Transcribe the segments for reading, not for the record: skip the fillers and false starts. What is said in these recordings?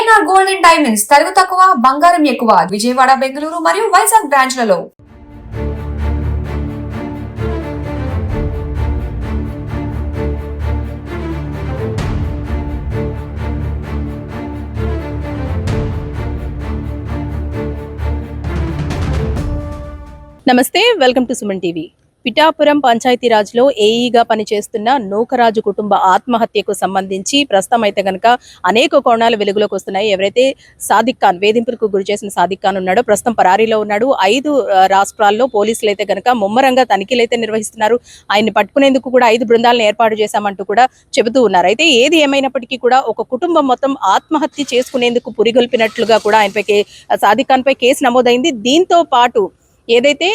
KNR gold and diamonds తరుగు తక్కువ బంగారం ఎక్కువ విజయవాడ బెంగళూరు మరియు వైజాగ్ బ్రాంచ్లలో. నమస్తే, welcome to Suman TV. Pithapuram పంచాయతీరాజ్లో ఏఈగా పనిచేస్తున్న నూకరాజు కుటుంబ ఆత్మహత్యకు సంబంధించి ప్రస్తుతం అయితే కనుక అనేక కోణాలు వెలుగులోకి వస్తున్నాయి. ఎవరైతే సాదిక్ ఖాన్ వేధింపులకు గురి చేసిన సాదిక్ ఖాన్ ఉన్నాడో ప్రస్తుతం పరారీలో ఉన్నాడు. 5 రాష్ట్రాల్లో పోలీసులు అయితే కనుక ముమ్మరంగా తనిఖీలు అయితే నిర్వహిస్తున్నారు. ఆయన్ని పట్టుకునేందుకు కూడా 5 బృందాలను ఏర్పాటు చేశామంటూ కూడా చెబుతూ ఉన్నారు. అయితే ఏది ఏమైనప్పటికీ కూడా ఒక కుటుంబం మొత్తం ఆత్మహత్య చేసుకునేందుకు పురిగొల్పినట్లుగా కూడా ఆయనపై సాదిక్ ఖాన్ పై కేసు నమోదైంది. దీంతో పాటు ఏదైతే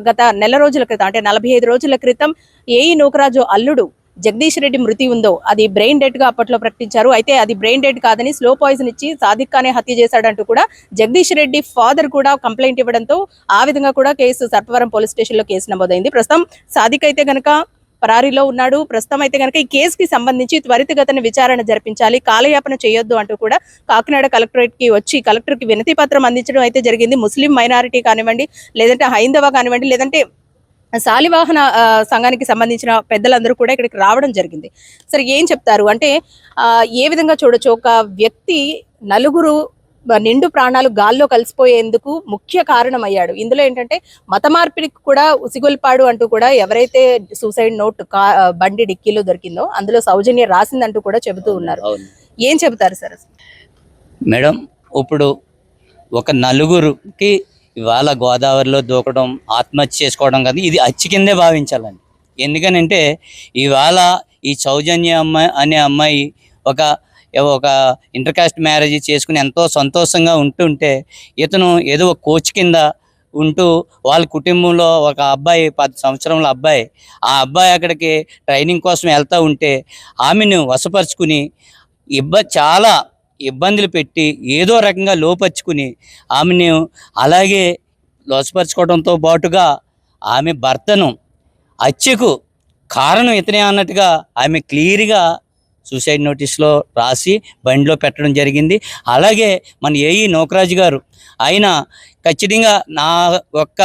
గత నెల రోజుల క్రితం అంటే 45 రోజుల క్రితం ఏఈ నూకరాజు అల్లుడు జగదీష్ రెడ్డి మృతి ఉందో అది బ్రెయిన్ డెడ్ గా అప్పట్లో ప్రకటించారు. అయితే అది బ్రెయిన్ డెడ్ కాదని స్లో పాయిజన్ ఇచ్చి సాదిక్ ఖానే హత్య చేశాడంటూ కూడా జగదీష్ రెడ్డి ఫాదర్ కూడా కంప్లైంట్ ఇవ్వడంతో ఆ విధంగా కూడా కేసు సర్పవరం పోలీస్ స్టేషన్ లో కేసు నమోదైంది. ప్రస్తుతం సాదిక్ అయితే గనక పరారీలో ఉన్నాడు. ప్రస్తుతం అయితే కనుక ఈ కేసుకి సంబంధించి త్వరితగతిన విచారణ జరిపించాలి, కాలయాపన చేయొద్దు అంటూ కూడా కాకినాడ కలెక్టరేట్ కి వచ్చి కలెక్టర్ కి వినతి పత్రం అందించడం అయితే జరిగింది. ముస్లిం మైనారిటీ కానివ్వండి, లేదంటే హైందవ కానివ్వండి, లేదంటే శాలివాహన సంఘానికి సంబంధించిన పెద్దలందరూ కూడా ఇక్కడికి రావడం జరిగింది. సరే, ఏం చెప్తారు అంటే ఏ విధంగా చూడొచ్చు, ఒక వ్యక్తి నలుగురు నిండు ప్రాణాలు గాల్లో కలిసిపోయేందుకు ముఖ్య కారణం అయ్యాడు. ఇందులో ఏంటంటే మత మార్పిడికి కూడా ఉసిగొల్పాడు అంటూ కూడా ఎవరైతే సూసైడ్ నోట్ బండి డిక్కీలో దొరికిందో అందులో సౌజన్య రాసిందంటూ కూడా చెబుతూ ఉన్నారు. ఏం చెబుతారు సార్? మేడం, ఇప్పుడు ఒక నలుగురికి ఇవాళ గోదావరిలో దూకడం, ఆత్మహత్య చేసుకోవడం కదా, ఇది అచ్చి కిందే భావించాలండి. ఎందుకనంటే ఇవాళ ఈ సౌజన్య అనే అమ్మాయి ఒక ఇంటర్ కాస్ట్ మ్యారేజ్ చేసుకుని ఎంతో సంతోషంగా ఉంటుంటే ఇతను ఏదో ఒక కోచ్ కింద ఉంటూ వాళ్ళ కుటుంబంలో ఒక అబ్బాయి 10 సంవత్సరాల అబ్బాయి, ఆ అబ్బాయి అక్కడికి ట్రైనింగ్ కోసం వెళ్తూ ఉంటే ఆమెను వశపరుచుకుని చాలా ఇబ్బందులు పెట్టి ఏదో రకంగా లోపరుచుకుని ఆమెను అలాగే లోపరుచుకోవడంతో పాటుగా ఆమె భర్తను హత్యకు కారణం ఇతనే అన్నట్టుగా ఆమె క్లియర్గా సూసైడ్ నోటీస్లో రాసి బండిలో పెట్టడం జరిగింది. అలాగే మన ఏఈ నూకరాజు గారు ఆయన ఖచ్చితంగా నా ఒక్క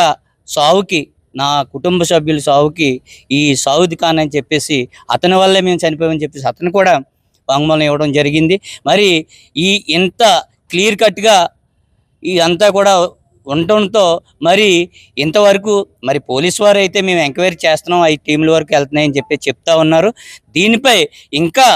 సావుకి, నా కుటుంబ సభ్యుల సావుకి ఈ సావుద్ ఖాన్ అని చెప్పేసి అతని వల్లే మేము చనిపోయామని చెప్పేసి అతను కూడా వాంగ్మూలం ఇవ్వడం జరిగింది. మరి ఇంత క్లియర్ కట్గా ఈ అంతా కూడా ఉండటంతో మరి ఇంతవరకు మరి పోలీసు వారు అయితే మేము ఎంక్వైరీ చేస్తున్నాం, 5 టీంల వరకు వెళ్తున్నాయని చెప్పి చెప్తా ఉన్నారు. దీనిపై ఇంకా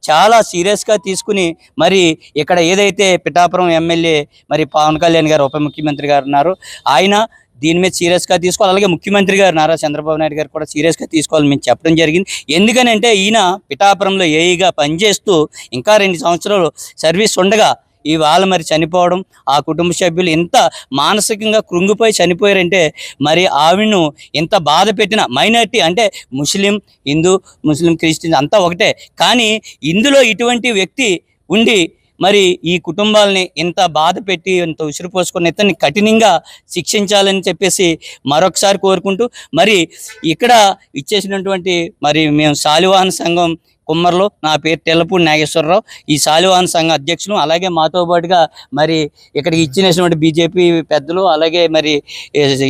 చాలా సీరియస్గా తీసుకుని మరి ఇక్కడ ఏదైతే పిఠాపురం ఎమ్మెల్యే మరి పవన్ కళ్యాణ్ గారు ఉప ముఖ్యమంత్రి గారు ఉన్నారు, ఆయన దీని మీద సీరియస్గా తీసుకోవాలి. అలాగే ముఖ్యమంత్రి గారు నారా చంద్రబాబు నాయుడు గారు కూడా సీరియస్గా తీసుకోవాలని మేము చెప్పడం జరిగింది. ఎందుకనంటే ఈయన పిఠాపురంలో ఏఈగా పనిచేస్తూ ఇంకా 2 సంవత్సరాలు సర్వీస్ ఉండగా ఇవాళ మరి చనిపోవడం, ఆ కుటుంబ సభ్యులు ఎంత మానసికంగా కృంగిపోయి చనిపోయారంటే మరి ఆవిడను ఎంత బాధ పెట్టిన మైనారిటీ అంటే ముస్లిం, హిందూ, ముస్లిం, క్రిస్టియన్ అంతా ఒకటే, కానీ ఇందులో ఇటువంటి వ్యక్తి ఉండి మరి ఈ కుటుంబాలని ఇంత బాధ పెట్టి ఇంత ఉసిరిపోసుకున్న ఇతన్ని కఠినంగా శిక్షించాలని చెప్పేసి మరొకసారి కోరుకుంటూ మరి ఇక్కడ ఇచ్చేసినటువంటి మరి మేము శాలివాహన సంఘం కుమ్మర్లో, నా పేరు తెల్లపూడి నాగేశ్వరరావు, ఈ శాలివాహన సంఘ అధ్యక్షులు, అలాగే మాతో పాటుగా మరి ఇక్కడికి ఇచ్చినటువంటి బీజేపీ పెద్దలు, అలాగే మరి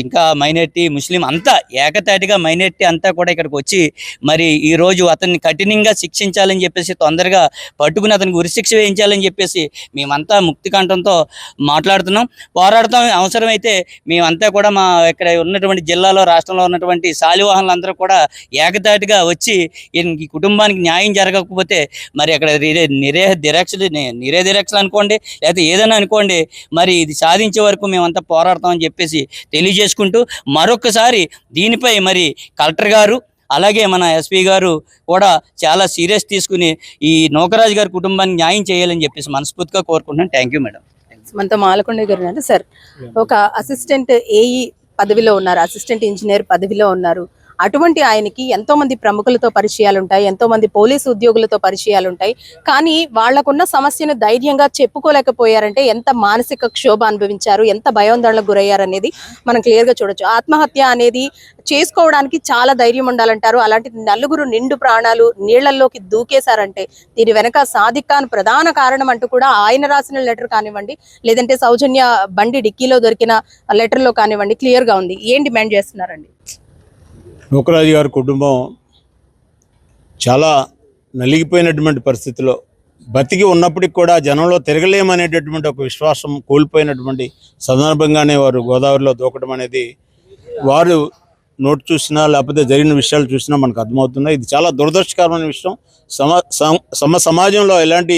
ఇంకా మైనారిటీ, ముస్లిం అంతా ఏకతాటిగా మైనారిటీ అంతా కూడా ఇక్కడికి వచ్చి మరి ఈరోజు అతన్ని కఠినంగా శిక్షించాలని చెప్పేసి, తొందరగా పట్టుకుని అతనికి ఉరిశిక్ష వేయించాలని చెప్పేసి మేమంతా ముక్తి కంఠంతో మాట్లాడుతున్నాం, పోరాడుతాం. అవసరమైతే మేమంతా కూడా మా ఇక్కడ ఉన్నటువంటి జిల్లాలో, రాష్ట్రంలో ఉన్నటువంటి శాలివాహనులందరూ కూడా ఏకతాటిగా వచ్చి ఈ కుటుంబానికి న్యాయం జరగకపోతే మరి అక్కడ నిరేధిరక్షలు అనుకోండి, లేకపోతే ఏదైనా అనుకోండి, మరి ఇది సాధించే వరకు మేమంతా పోరాడతామని చెప్పేసి తెలియజేసుకుంటూ మరొకసారి దీనిపై మరి కలెక్టర్ గారు అలాగే మన ఎస్పీ గారు కూడా చాలా సీరియస్ తీసుకుని ఈ నూకరాజు గారి కుటుంబానికి న్యాయం చేయాలని చెప్పేసి మనస్ఫూర్తిగా కోరుకుంటున్నాను. Thank you madam. మనతో మాలకొండ గారు అంటే సార్, ఒక అసిస్టెంట్ ఏఈ పదవిలో ఉన్నారు, అసిస్టెంట్ ఇంజనీర్ పదవిలో ఉన్నారు. అటువంటి ఆయనకి ఎంతో మంది ప్రముఖులతో పరిచయాలు ఉంటాయి, ఎంతో మంది పోలీసు ఉద్యోగులతో పరిచయాలు ఉంటాయి. కానీ వాళ్లకున్న సమస్యను ధైర్యంగా చెప్పుకోలేకపోయారంటే ఎంత మానసిక క్షోభ అనుభవించారు, ఎంత భయాందోళనకు గురయ్యారనేది మనం క్లియర్ గా చూడొచ్చు. ఆత్మహత్య అనేది చేసుకోవడానికి చాలా ధైర్యం ఉండాలంటారు. అలాంటి నలుగురు నిండు ప్రాణాలు నీళ్లలోకి దూకేశారంటే దీని వెనక సాదిక్ ఖాన్ ప్రధాన కారణం అంటూ కూడా ఆయన రాసిన లెటర్ కానివ్వండి, లేదంటే సౌజన్య బండి డిక్కీలో దొరికిన లెటర్ లో కానివ్వండి క్లియర్ గా ఉంది. ఏం డిమాండ్ చేస్తున్నారండి? నూకరాజు గారి కుటుంబం చాలా నలిగిపోయినటువంటి పరిస్థితిలో బతికి ఉన్నప్పటికి కూడా జనంలో తిరగలేమనేటటువంటి ఒక విశ్వాసం కోల్పోయినటువంటి సందర్భంగానే వారు గోదావరిలో దూకడం అనేది వారు నోటు చూసినా లేకపోతే జరిగిన విషయాలు చూసినా మనకు అర్థమవుతున్నాయి. ఇది చాలా దురదృష్టకరమైన విషయం. సమాజంలో ఇలాంటి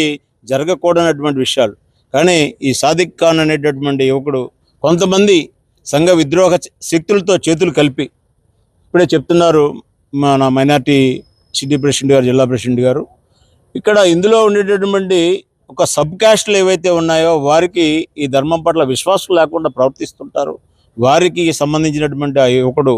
జరగకూడనటువంటి విషయాలు. కానీ ఈ సాదిక్ ఖాన్ అనేటటువంటి యువకుడు కొంతమంది సంఘ విద్రోహ శక్తులతో చేతులు కలిపి, ఇప్పుడే చెప్తున్నారు మన మైనార్టీ సిటీ ప్రెసిడెంట్ గారు, జిల్లా ప్రెసిడెంట్ గారు, ఇక్కడ ఇందులో ఉండేటటువంటి ఒక సబ్ క్యాస్ట్లు ఏవైతే ఉన్నాయో వారికి ఈ ధర్మం పట్ల విశ్వాసం లేకుండా ప్రవర్తిస్తుంటారు. వారికి సంబంధించినటువంటి ఆ యువకుడు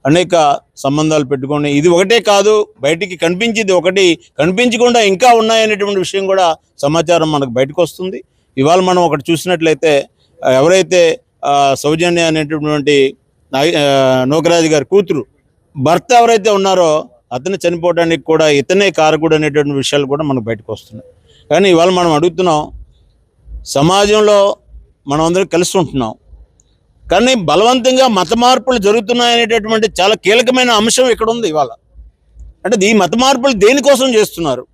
అనేక సంబంధాలు పెట్టుకొని, ఇది ఒకటే కాదు బయటికి కనిపించింది ఒకటి, కనిపించకుండా ఇంకా ఉన్నాయనేటువంటి విషయం కూడా సమాచారం మనకు బయటకు వస్తుంది. ఇవాళ మనం ఒకటి చూసినట్లయితే ఎవరైతే సౌజన్య అనేటటువంటి నూకరాజు గారి కూతురు భర్త ఎవరైతే ఉన్నారో అతను చనిపోవడానికి కూడా ఇతనే కారకుడు అనేటువంటి విషయాలు కూడా మనకు బయటకు వస్తున్నాయి. కానీ ఇవాళ మనం అడుగుతున్నాం, సమాజంలో మనం అందరం కలిసి ఉంటున్నాం, కానీ బలవంతంగా మత మార్పులు జరుగుతున్నాయనేటటువంటి చాలా కీలకమైన అంశం ఇక్కడ ఉంది ఇవాళ. అంటే ఈ మత మార్పులు దేనికోసం చేస్తున్నారు?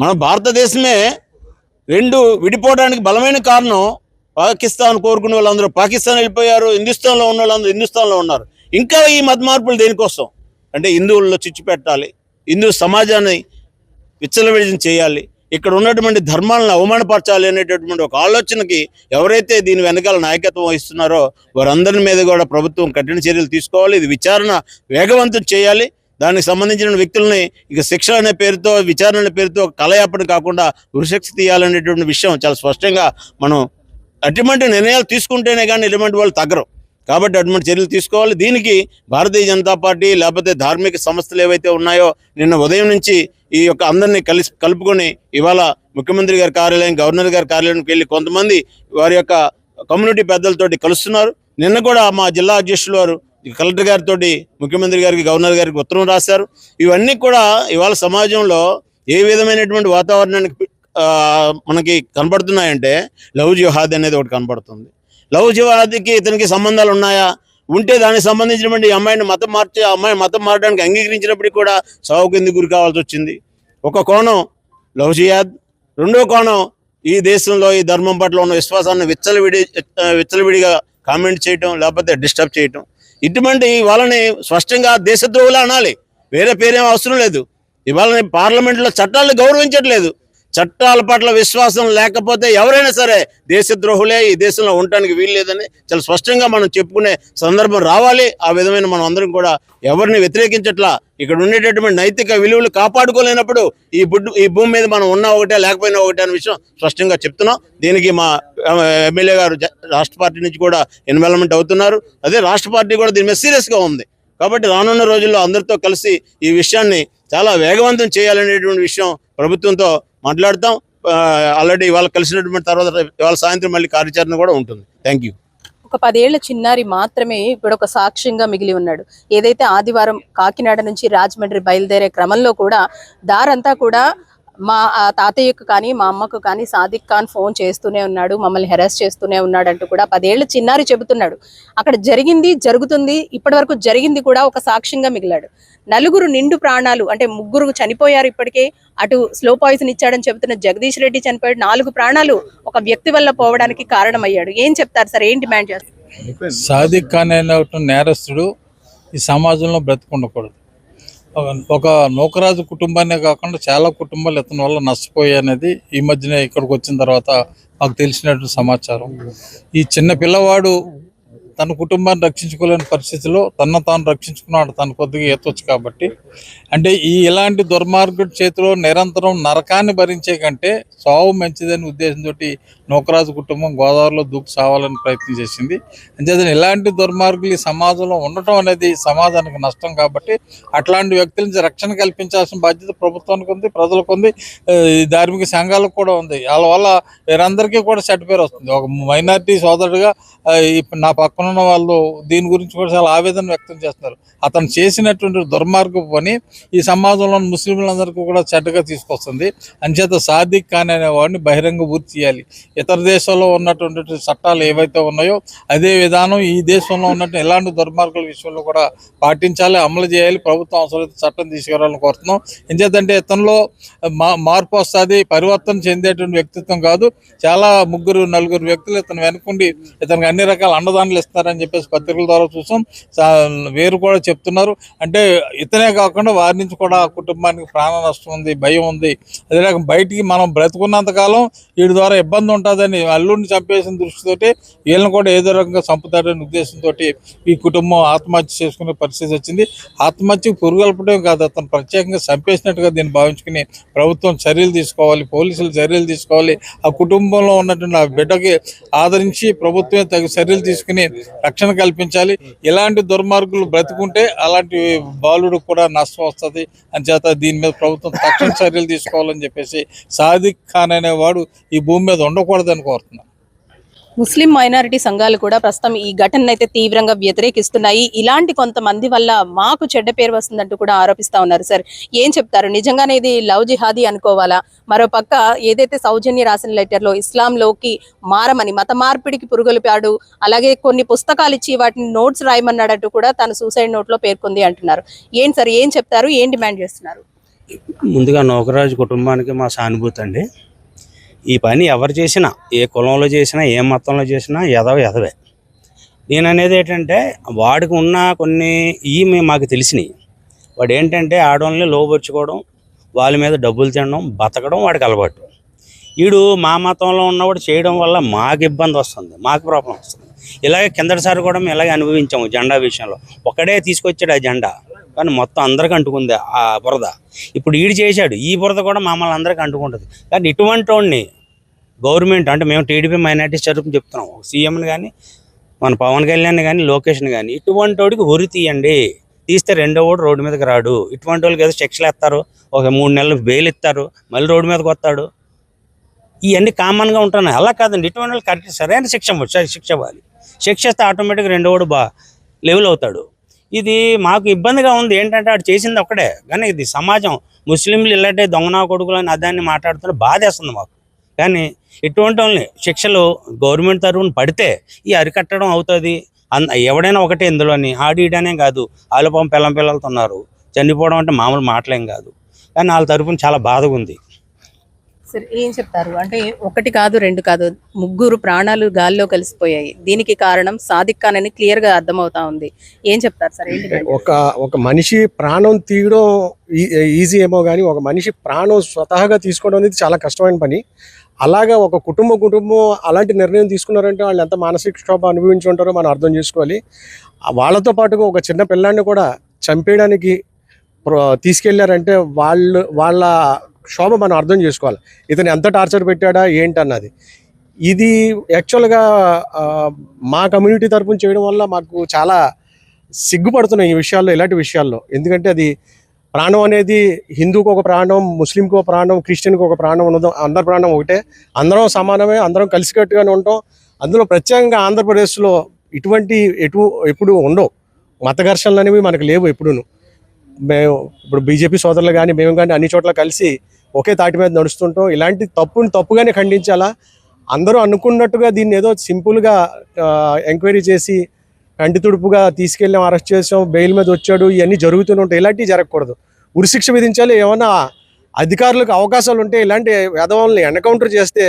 మన భారతదేశమే రెండు విడిపోవడానికి బలమైన కారణం పాకిస్తాన్ కోరుకునే వాళ్ళందరూ పాకిస్తాన్ వెళ్ళిపోయారు, హిందుస్థాన్లో ఉన్న వాళ్ళందరూ హిందుస్థాన్లో ఉన్నారు. ఇంకా ఈ మత మార్పులు దేనికోసం అంటే హిందువుల్లో చిచ్చు పెట్టాలి, హిందూ సమాజాన్ని విచ్చలవిడిని చేయాలి, ఇక్కడ ఉన్నటువంటి ధర్మాలను అవమానపరచాలి అనేటటువంటి ఒక ఆలోచనకి ఎవరైతే దీని వెనకాల నాయకత్వం వహిస్తున్నారో వారందరి మీద కూడా ప్రభుత్వం కఠిన చర్యలు తీసుకోవాలి. ఇది విచారణ వేగవంతం చేయాలి. దానికి సంబంధించిన వ్యక్తులని ఇక శిక్ష అనే పేరుతో, విచారణ అనే పేరుతో కలయాపన కాకుండా ఉరిశిక్ష తీయాలనేటువంటి విషయం చాలా స్పష్టంగా మనం అటువంటి నిర్ణయాలు తీసుకుంటేనే కానీ ఇటువంటి వాళ్ళు తగ్గరు. కాబట్టి అటువంటి చర్యలు తీసుకోవాలి. దీనికి భారతీయ జనతా పార్టీ లేకపోతే ధార్మిక సంస్థలు ఏవైతే ఉన్నాయో నిన్న ఉదయం నుంచి ఈ యొక్క అందరినీ కలుపుకొని ఇవాళ ముఖ్యమంత్రి గారి కార్యాలయం, గవర్నర్ గారి కార్యాలయానికి వెళ్ళి కొంతమంది వారి యొక్క కమ్యూనిటీ పెద్దలతోటి కలుస్తున్నారు. నిన్న కూడా మా జిల్లా అధ్యక్షులు వారు కలెక్టర్ గారితో ముఖ్యమంత్రి గారికి, గవర్నర్ గారికి ఉత్తరం రాశారు. ఇవన్నీ కూడా ఇవాళ సమాజంలో ఏ విధమైనటువంటి వాతావరణానికి మనకి కనబడుతున్నాయంటే లవ్ జిహాద్ అనేది ఒకటి కనబడుతుంది. లవ్ జిహాద్కి ఇతనికి సంబంధాలు ఉన్నాయా? ఉంటే దానికి సంబంధించినటువంటి అమ్మాయిని మతం మార్చి ఆ అమ్మాయి మతం మారడానికి అంగీకరించినప్పటికీ కూడా సావుకు ఎందుకు గురి కావాల్సి వచ్చింది? ఒక కోణం లవ్ జిహాద్, రెండో కోణం ఈ దేశంలో ఈ ధర్మం పట్ల ఉన్న విశ్వాసాన్ని విచ్చలవిడిగా కామెంట్ చేయటం లేకపోతే డిస్టర్బ్ చేయటం. ఇటువంటి వాళ్ళని స్పష్టంగా దేశద్రోహులు అనాలి, వేరే పేరేం అవసరం లేదు. ఇవాళ పార్లమెంట్లో చట్టాలను గౌరవించట్లేదు. చట్టాల పట్ల విశ్వాసం లేకపోతే ఎవరైనా సరే దేశద్రోహులే, ఈ దేశంలో ఉండటానికి వీలు లేదని చాలా స్పష్టంగా మనం చెప్పుకునే సందర్భం రావాలి. ఆ విధమైన మనం అందరం కూడా ఎవరిని వ్యతిరేకించట్లా. ఇక్కడ ఉండేటటువంటి నైతిక విలువలు కాపాడుకోలేనప్పుడు ఈ భూమి మీద మనం ఉన్నా ఒకటే లేకపోయినా ఒకటే అనే విషయం స్పష్టంగా చెప్తున్నాం. దీనికి మా ఎమ్మెల్యే గారు రాష్ట్ర పార్టీ నుంచి కూడా ఇన్వాల్వ్మెంట్ అవుతున్నారు. అదే రాష్ట్ర పార్టీ కూడా దీని మీద సీరియస్గా ఉంది. కాబట్టి రానున్న రోజుల్లో అందరితో కలిసి ఈ విషయాన్ని చాలా వేగవంతం చేయాలనేటువంటి విషయం ప్రభుత్వంతో మాట్లాడతాం. ఆల్రెడీ ఇవాళ కలిసినటువంటి తర్వాత ఇవాళ సాయంత్రం మళ్ళీ కార్యాచరణ కూడా ఉంటుంది. Thank you. ఒక 10 ఏళ్ల చిన్నారి మాత్రమే ఇప్పుడు ఒక సాక్ష్యంగా మిగిలి ఉన్నాడు. ఏదైతే ఆదివారం కాకినాడ నుంచి రాజమండ్రి బయలుదేరే క్రమంలో కూడా దారంతా కూడా మా తాతయ్యకు కానీ మా అమ్మకు కానీ సాదిక్ ఖాన్ ఫోన్ చేస్తూనే ఉన్నాడు, మమ్మల్ని హెరాస్ చేస్తూనే ఉన్నాడు అంటూ కూడా 10 ఏళ్ల చిన్నారి చెబుతున్నాడు. అక్కడ జరిగింది జరుగుతుంది, ఇప్పటి వరకు జరిగింది కూడా ఒక సాక్ష్యంగా మిగిలాడు. నలుగురు నిండు ప్రాణాలు అంటే 3 చనిపోయారు ఇప్పటికే. అటు స్లో పాయిజన్ ఇచ్చాడని చెబుతున్న జగదీష్ రెడ్డి చనిపోయాడు. 4 ప్రాణాలు ఒక వ్యక్తి వల్ల పోవడానికి కారణమయ్యాడు. ఏం చెప్తారు సార్? ఏం డిమాండ్ చేస్తారు? సాదిక్ ఖాన్ అనే నేరస్తుడు ఈ సమాజంలో బ్రతికుండకూడదు. ఒక నూకరాజు కుటుంబాన్నే కాకుండా చాలా కుటుంబాలు ఇతని వల్ల నష్టపోయాయి అనేది ఈ మధ్యనే ఇక్కడికి వచ్చిన తర్వాత మాకు తెలిసినటువంటి సమాచారం. ఈ చిన్న పిల్లవాడు తన కుటుంబాన్ని రక్షించుకోలేని పరిస్థితిలో తనను తాను రక్షించుకున్నాడు, తన కొద్దిగా ఎత్తొచ్చు కాబట్టి. అంటే ఇలాంటి దుర్మార్గుడి చేతిలో నిరంతరం నరకాన్ని భరించే కంటే సావు మంచిదని ఉద్దేశంతో నూకరాజు కుటుంబం గోదావరిలో దూకు సావాలని ప్రయత్నం చేసింది. అంతేకాని ఇలాంటి దుర్మార్గులు ఈ సమాజంలో ఉండటం అనేది సమాజానికి నష్టం కాబట్టి అట్లాంటి వ్యక్తుల నుంచి రక్షణ కల్పించాల్సిన బాధ్యత ప్రభుత్వానికి ఉంది, ప్రజలకు ఉంది, ఈ ధార్మిక సంఘాలకు కూడా ఉంది. వాళ్ళ వల్ల వీరందరికీ కూడా చెడ్డ పేరు వస్తుంది. ఒక మైనారిటీ సోదరుడుగా నా పక్కన ఉన్న వాళ్ళు దీని గురించి కూడా చాలా ఆవేదన వ్యక్తం చేస్తున్నారు. అతను చేసినటువంటి దుర్మార్గ పని ఈ సమాజంలో ముస్లింలందరికీ కూడా చెడ్డగా తీసుకొస్తుంది. అంచేత సాదిక్ ఖాన్ అనేవాడిని బహిరంగ ఊరి చేయాలి. ఇతర దేశాల్లో ఉన్నటువంటి చట్టాలు ఏవైతే ఉన్నాయో అదే విధానం ఈ దేశంలో ఉన్నట్టు ఎలాంటి దుర్మార్గుల విషయంలో కూడా పాటించాలి, అమలు చేయాలి. ప్రభుత్వం అవసరమైతే చట్టం తీసుకురావాలని కోరుతున్నాం. ఎందుకంటే ఇతనిలో మార్పు వస్తుంది, పరివర్తన చెందేటువంటి వ్యక్తిత్వం కాదు. చాలా 3-4 వ్యక్తులు ఇతను వెనుకుండి ఇతనికి అన్ని రకాల అండదానాలు ఇస్తున్నారని చెప్పేసి పత్రికల ద్వారా చూసాం. వేరు కూడా చెప్తున్నారు. అంటే ఇతనే కాకుండా వారి నుంచి కూడా కుటుంబానికి ప్రాణ నష్టం ఉంది, భయం ఉంది. అదే రకం బయటికి మనం బ్రతుకున్నంత కాలం వీడి ద్వారా ఇబ్బంది ఉంటుందని అల్లుడిని చంపేసిన దృష్టితోటి వీళ్ళని కూడా ఏదో రకంగా చంపుతాడనే ఉద్దేశంతో ఈ కుటుంబం ఆత్మహత్య చేసుకునే పరిస్థితి వచ్చింది. ఆత్మహత్యకు పురుగొల్పడం కాదు, అతను ప్రత్యేకంగా చంపేసినట్టుగా దీన్ని భావించుకుని ప్రభుత్వం చర్యలు తీసుకోవాలి, పోలీసులు చర్యలు తీసుకోవాలి. ఆ కుటుంబంలో ఉన్నటువంటి ఆ బిడ్డకి ఆదరించి ప్రభుత్వమే తగు చర్యలు తీసుకుని రక్షణ కల్పించాలి. ఇలాంటి దుర్మార్గులు బ్రతుకుంటే అలాంటి బాలుడు కూడా నష్టం వస్తుంది. అంచేత దీని మీద ప్రభుత్వం తక్షణ చర్యలు తీసుకోవాలని చెప్పేసి సాదిక్ ఖాన్ అనేవాడు ఈ భూమి మీద ఉండకూడదని కోరుతున్నాం. ముస్లిం మైనారిటీ సంఘాలు కూడా ప్రస్తుతం ఈ ఘటనను అయితే తీవ్రంగా వ్యతిరేకిస్తున్నాయి. ఇలాంటి కొంతమంది వల్ల మాకు చెడ్డ పేరు వస్తుందంటూ కూడా ఆరోపిస్తా ఉన్నారు. సార్ ఏం చెప్తారు? నిజంగానే ఇది లవ్ జిహాదీ అనుకోవాలా? మరోపక్క ఏదైతే సౌజన్య రాసిన లెటర్లో ఇస్లాంలోకి మారమని, మత మార్పిడికి పురుగొలిపాడు, అలాగే కొన్ని పుస్తకాలు ఇచ్చి వాటిని నోట్స్ రాయమన్నాడంటూ కూడా తను సూసైడ్ నోట్లో పేర్కొంది అంటున్నారు. ఏంటి సార్, ఏం చెప్తారు? ఏం డిమాండ్ చేస్తున్నారు? ముందుగా నూకరాజు కుటుంబానికి మా సానుభూతి అండి. ఈ పని ఎవరు చేసినా, ఏ కులంలో చేసినా, ఏ మతంలో చేసినా ఎదవే. నేను అనేది ఏంటంటే వాడికి ఉన్న కొన్ని మాకు తెలిసినాయి. వాడు ఏంటంటే ఆడవాళ్ళని లోపరుచుకోవడం, వాళ్ళ మీద డబ్బులు తినడం, బతకడం వాడికి అలవాటు. వీడు మా మతంలో ఉన్నవాడు చేయడం వల్ల మాకు ఇబ్బంది వస్తుంది, మాకు ప్రాబ్లం వస్తుంది. ఇలాగే కిందటిసారి కూడా మేము ఇలాగే అనుభవించాము. జెండా విషయంలో ఒకడే తీసుకొచ్చాడు ఆ జెండా, కానీ మొత్తం అందరికి అంటుకుంది ఆ బురద. ఇప్పుడు ఈడు చేశాడు, ఈ బురద కూడా మమ్మల్ని అందరికీ అంటుకుంటుంది. కానీ ఇటువంటి వాడిని గవర్నమెంట్, అంటే మేము టీడీపీ మైనార్టీస్ తరపున చెప్తున్నాం, సీఎంని కానీ మన పవన్ కళ్యాణ్ కానీ లోకేష్ని కానీ, ఇటువంటి వాడికి ఉరి తీయండి. తీస్తే రెండో వాడు రోడ్డు మీదకి రాడు. ఇటువంటి వాళ్ళకి ఏదో శిక్షలు ఎత్తారు, ఒక 3 నెలలు బెయిల్ ఇస్తారు, మళ్ళీ రోడ్డు మీదకి వస్తాడు. ఇవన్నీ కామన్గా ఉంటున్నాయి. అలా కాదండి, ఇటువంటి వాళ్ళు కరెక్ట్ సరైన శిక్ష ఇవ్వాలి. శిక్ష ఇస్తే ఆటోమేటిక్గా రెండో వాడు లెవెల్ అవుతాడు. ఇది మాకు ఇబ్బందిగా ఉంది. ఏంటంటే వాడు చేసింది ఒక్కడే, కానీ ఇది సమాజం ముస్లింలు ఇలాంటి దొంగనా కొడుకులు అని అదాన్ని మాట్లాడుతుంటే బాధేస్తుంది మాకు. కానీ ఇటువంటి వాళ్ళని శిక్షలు గవర్నమెంట్ తరఫున పడితే ఈ అరికట్టడం అవుతుంది. ఎవడైనా ఒకటే ఇందులోని ఆడియడనే కాదు, ఆలోపం పిల్లలతో ఉన్నారు. చనిపోవడం అంటే మామూలు మాటలేం కాదు. కానీ వాళ్ళ తరఫున చాలా బాధగా ఉంది. సరే, ఏం చెప్తారు? అంటే 1 కాదు 2 కాదు 3 ప్రాణాలు గాల్లో కలిసిపోయాయి. దీనికి కారణం సాదిక్ ఖాన్ అని క్లియర్ గా అర్థమవుతా ఉంది. ఏం చెప్తారు సార్? ఏంటి? ఒక మనిషి ప్రాణం తీయడం ఈజీ ఏమో కానీ ఒక మనిషి ప్రాణం స్వతహాగా తీసుకోవడం అనేది చాలా కష్టమైన పని. అలాగా ఒక కుటుంబం అలాంటి నిర్ణయం తీసుకున్నారంటే వాళ్ళు ఎంత మానసిక క్షోభ అనుభవించి ఉంటారో మనం అర్థం చేసుకోవాలి. వాళ్ళతో పాటుగా ఒక చిన్న పిల్లాన్ని కూడా చంపేయడానికి తీసుకెళ్లారంటే వాళ్ళ క్షోభ మనం అర్థం చేసుకోవాలి. ఇతను ఎంత టార్చర్ పెట్టాడా ఏంటన్నది. ఇది యాక్చువల్గా మా కమ్యూనిటీ తరపున చేయడం వల్ల మాకు చాలా సిగ్గుపడుతున్నాయి ఈ విషయాల్లో, ఇలాంటి విషయాల్లో. ఎందుకంటే అది ప్రాణం అనేది హిందూకి ఒక ప్రాణం, ముస్లింకి ఒక ప్రాణం, క్రిస్టియన్కి ఒక ప్రాణం ఉన్నది. అందరి ప్రాణం ఒకటే, అందరం సమానమే, అందరం కలిసికట్టుగానే ఉంటాం. అందులో ప్రత్యేకంగా ఆంధ్రప్రదేశ్లో ఇటువంటి ఎప్పుడు ఉండవు. మత ఘర్షణలు అనేవి మనకు లేవు ఎప్పుడూను. మేము ఇప్పుడు బీజేపీ సోదరులు కానీ మేము కానీ అన్ని చోట్ల కలిసి ఒకే తాటి మీద నడుస్తుంటాం. ఇలాంటి తప్పుగానే ఖండించాలా. అందరూ అనుకున్నట్టుగా దీన్ని ఏదో సింపుల్గా ఎంక్వైరీ చేసి కంటి తుడుపుగా తీసుకెళ్ళాం, అరెస్ట్ చేసాం, బెయిల్ మీద వచ్చాడు, ఇవన్నీ జరుగుతూనే ఉంటాయి. ఇలాంటివి జరగకూడదు. ఉరిశిక్ష విధించాలి. ఏమన్నా అధికారులకు అవకాశాలు ఉంటే ఇలాంటి వెధవల్ని ఎన్కౌంటర్ చేస్తే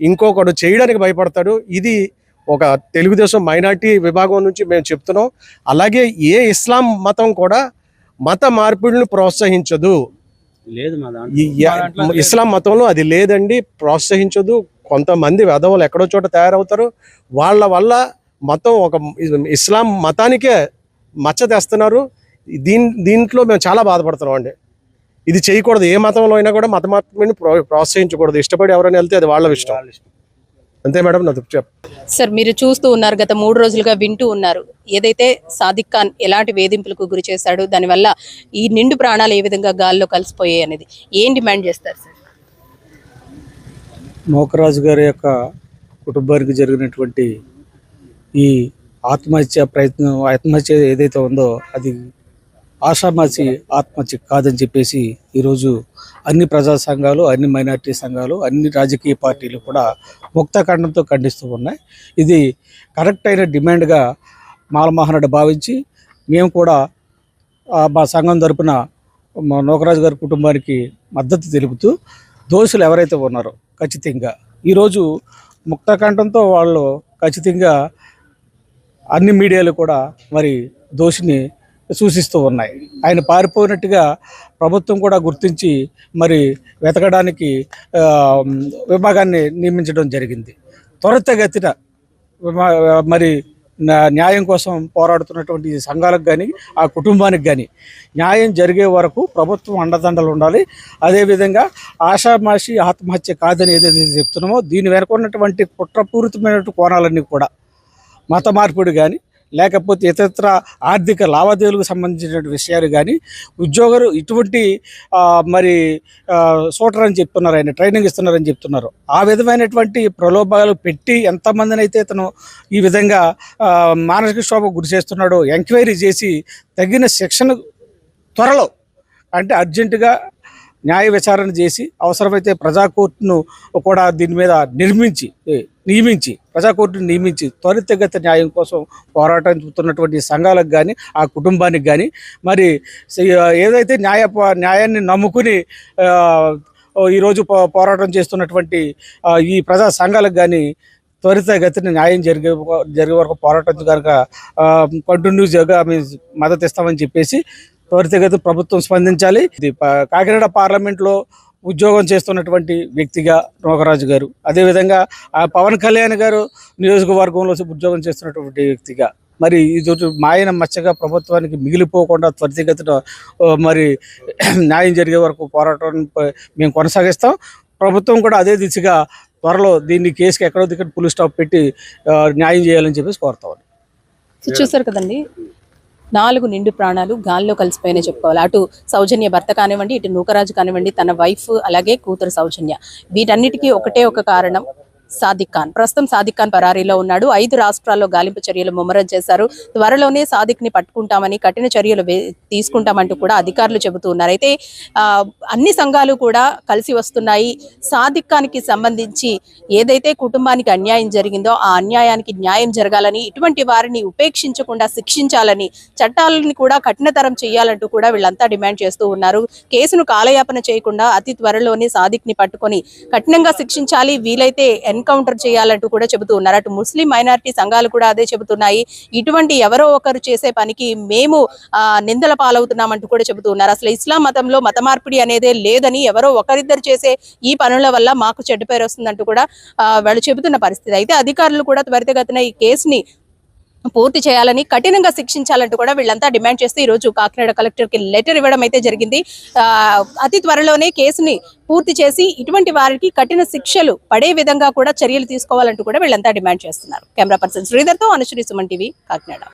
ఇంకొకడు చేయడానికి భయపడతాడు. ఇది ఒక తెలుగుదేశం మైనార్టీ విభాగం నుంచి మేము చెప్తున్నాం. అలాగే ఏ ఇస్లాం మతం కూడా మత మార్పిడిని ప్రోత్సహించదు. లేదు, ఇస్లాం మతంలో అది లేదండి, ప్రోత్సహించదు. కొంతమంది వెధవలు ఎక్కడో చోట తయారవుతారు. వాళ్ళ వల్ల మొత్తం ఒక ఇస్లాం మతానికే మచ్చ తెస్తున్నారు. దీంట్లో మేము చాలా బాధపడుతున్నాం అండి. ఇది చేయకూడదు. ఏ మతంలో అయినా కూడా మత మార్పిడిని ప్రోత్సహించకూడదు. ఇష్టపడి ఎవరైనా వెళ్తే అది వాళ్ళ ఇష్టం. అంతే మేడం, నాకు సార్, మీరు చూస్తూ ఉన్నారు, గత 3 రోజులుగా వింటూ ఉన్నారు ఏదైతే సాదిక్ ఖాన్ ఎలాంటి వేధింపులకు గురి చేశాడు, దానివల్ల ఈ నిండు ప్రాణాలు ఏ విధంగా గాల్లో కలిసిపోయాయి అనేది ఏం డిమాండ్ చేస్తారు సార్? నూకరాజు గారి యొక్క కుటుంబానికి జరిగినటువంటి ఈ ఆత్మహత్య ఏదైతే ఉందో అది ఆషామాసి ఆత్మహత్య కాదని చెప్పేసి ఈరోజు అన్ని ప్రజా సంఘాలు, అన్ని మైనారిటీ సంఘాలు, అన్ని రాజకీయ పార్టీలు కూడా ముక్తఖండంతో ఖండిస్తూ ఉన్నాయి. ఇది కరెక్ట్ అయిన డిమాండ్గా మాలమోహనుడు భావించి మేము కూడా మా సంఘం తరపున నూకరాజు గారి కుటుంబానికి మద్దతు తెలుపుతూ దోషులు ఎవరైతే ఉన్నారో ఖచ్చితంగా ఈరోజు ముక్తకంఠంతో వాళ్ళు ఖచ్చితంగా అన్ని మీడియాలు కూడా మరి దోషిని సూచిస్తూ ఉన్నాయి. ఆయన పారిపోయినట్టుగా ప్రభుత్వం కూడా గుర్తించి మరి వెతకడానికి విభాగాన్ని నియమించడం జరిగింది. త్వరితగతిన మరి న్యాయం కోసం పోరాడుతున్నటువంటి సంఘాలకు కానీ ఆ కుటుంబానికి కానీ న్యాయం జరిగే వరకు ప్రభుత్వం అండదండలు ఉండాలి. అదేవిధంగా ఆషామాషి ఆత్మహత్య కాదని ఏదైతే చెప్తున్నామో దీని వెనక ఉన్నటువంటి కుట్రపూరితమైనటువంటి కోణాలన్నీ కూడా మత మార్పిడి కానీ లేకపోతే ఇతర ఆర్థిక లావాదేవీలకు సంబంధించినటువంటి విషయాలు కానీ ఉద్యోగులు ఇటువంటి మరి సోటర్ అని చెప్తున్నారు, ఆయన ట్రైనింగ్ ఇస్తున్నారని చెప్తున్నారు. ఆ విధమైనటువంటి ప్రలోభాలు పెట్టి ఎంతమందిని అయితే ఇతను ఈ విధంగా మానసిక క్షోభకు గురి చేస్తున్నాడో ఎంక్వైరీ చేసి తగిన శిక్షణ త్వరలో అంటే అర్జెంటుగా న్యాయ విచారణ చేసి అవసరమైతే ప్రజాకోర్టును కూడా దీని మీద నియమించి ప్రజాకోర్టును నియమించి త్వరితగత న్యాయం కోసం పోరాటం చూస్తున్నటువంటి సంఘాలకు కానీ ఆ కుటుంబానికి కానీ మరి ఏదైతే న్యాయాన్ని నమ్ముకుని ఈరోజు పోరాటం చేస్తున్నటువంటి ఈ ప్రజా సంఘాలకు కానీ త్వరితగతిన న్యాయం జరిగే వరకు పోరాటం కనుక కంటిన్యూస్గా మేము మద్దతు ఇస్తామని చెప్పేసి త్వరితగతి ప్రభుత్వం స్పందించాలి. ఇది కాకినాడ పార్లమెంట్లో ఉద్యోగం చేస్తున్నటువంటి వ్యక్తిగా నూకరాజు గారు, అదేవిధంగా పవన్ కళ్యాణ్ గారు నియోజకవర్గంలో ఉద్యోగం చేస్తున్నటువంటి వ్యక్తిగా మరి ఇది మాయన మచ్చగా ప్రభుత్వానికి మిగిలిపోకుండా త్వరితగతిన మరి న్యాయం జరిగే వరకు పోరాటం మేము కొనసాగిస్తాం. ప్రభుత్వం కూడా అదే దిశగా త్వరలో దీన్ని కేసుకి ఎక్కడో దిక్కడ పులి స్టాప్ పెట్టి న్యాయం చేయాలని చెప్పేసి కోరుతాం. చూసారు కదండి, 4 నిండు ప్రాణాలు గాల్లో కలిసిపోయినా చెప్పుకోవాలి. అటు సౌజన్య భర్త కానివ్వండి, ఇటు నూకరాజు కానివ్వండి, తన వైఫ్ అలాగే కూతురు సౌజన్య, వీటన్నిటికీ ఒకటే ఒక కారణం సాదిక్ ఖాన్. ప్రస్తుతం సాదిక్ ఖాన్ పరారీలో ఉన్నాడు. 5 రాష్ట్రాల్లో గాలింపు చర్యలు ముమ్మరం చేశారు. త్వరలోనే సాదిక్ ని పట్టుకుంటామని, కఠిన చర్యలు తీసుకుంటామంటూ కూడా అధికారులు చెబుతూ ఉన్నారు. అయితే అన్ని సంఘాలు కూడా కలిసి వస్తున్నాయి. సాదిక్ ఖాన్ కి సంబంధించి ఏదైతే కుటుంబానికి అన్యాయం జరిగిందో ఆ అన్యాయానికి న్యాయం జరగాలని, ఇటువంటి వారిని ఉపేక్షించకుండా శిక్షించాలని, చట్టాలని కూడా కఠినతరం చేయాలంటూ కూడా వీళ్ళంతా డిమాండ్ చేస్తూ ఉన్నారు. కేసును కాలయాపన చేయకుండా అతి త్వరలోనే సాదిక్ ని పట్టుకొని కఠినంగా శిక్షించాలి, వీలైతే ఎన్కౌంటర్ చేయాలంటూ కూడా చెబుతూ ఉన్నారు. అటు ముస్లిం మైనారిటీ సంఘాలు కూడా అదే చెబుతున్నాయి. ఇటువంటి ఎవరో ఒకరు చేసే పనికి మేము నిందల పాలవుతున్నామంటూ కూడా చెబుతూ ఉన్నారు. అసలు ఇస్లాం మతంలో మత మార్పిడి అనేదే లేదని, ఎవరో ఒకరిద్దరు చేసే ఈ పనుల వల్ల మాకు చెడ్డ పేరు వస్తుందంటూ కూడా వాళ్ళు చెబుతున్న పరిస్థితి. అయితే అధికారులు కూడా త్వరితగతిన ఈ కేసుని పూర్తి చేయాలని, కఠినంగా శిక్షించాలంటూ కూడా వీళ్ళంతా డిమాండ్ చేస్తూ ఈ రోజు కాకినాడ కలెక్టర్ కి లెటర్ ఇవ్వడం అయితే జరిగింది. అతి త్వరలోనే కేసుని పూర్తి చేసి ఇటువంటి వారికి కఠిన శిక్షలు పడే విధంగా కూడా చర్యలు తీసుకోవాలంటూ కూడా వీళ్ళంతా డిమాండ్ చేస్తున్నారు. కెమెరా పర్సన్ శ్రీధర్తో అనుశ్రీ, సుమన్ టీవీ, కాకినాడ.